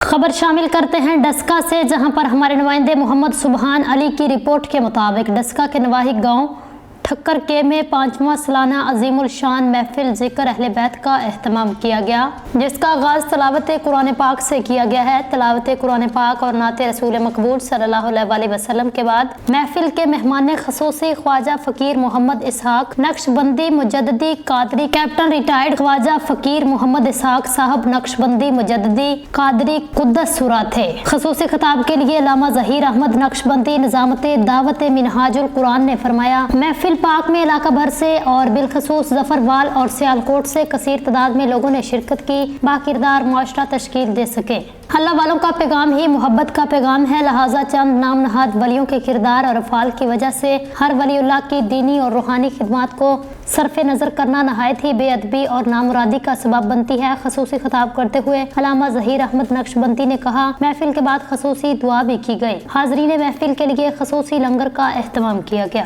خبر شامل کرتے ہیں ڈسکا سے، جہاں پر ہمارے نمائندے محمد سبحان علی کی رپورٹ کے مطابق ڈسکا کے نواحی گاؤں ٹھکر کے میں 5واں سالانہ عظیم الشان محفل ذکر اہل بیت کا اہتمام کیا گیا، جس کا آغاز تلاوت قرآن پاک سے کیا گیا ہے۔ تلاوت قرآن پاک اور نعت رسول مقبول صلی اللہ علیہ وسلم کے بعد محفل کے مہمان خصوصی خواجہ فقیر محمد اسحاق نقشبندی مجددی قادری کیپٹن ریٹائرڈ خواجہ فقیر محمد اسحاق صاحب نقشبندی مجددی قادری قدس سرا تھے۔ خصوصی خطاب کے لیے علامہ ظہیر احمد نقشبندی نظامت دعوت منہاج القرآن نے فرمایا، محفل پاک میں علاقہ بھر سے اور بالخصوص ظفروال اور سیالکوٹ سے کثیر تعداد میں لوگوں نے شرکت کی، باکردار معاشرہ تشکیل دے سکے۔ اللہ والوں کا پیغام ہی محبت کا پیغام ہے، لہٰذا چند نام نہاد ولیوں کے کردار اور افعال کی وجہ سے ہر ولی اللہ کی دینی اور روحانی خدمات کو صرف نظر کرنا نہایت ہی بے ادبی اور نامرادی کا سبب بنتی ہے۔ خصوصی خطاب کرتے ہوئے علامہ ظہیر احمد نقشبندی نے کہا، محفل کے بعد خصوصی دعا بھی کی گئی، حاضرین محفل کے لیے خصوصی لنگر کا اہتمام کیا گیا۔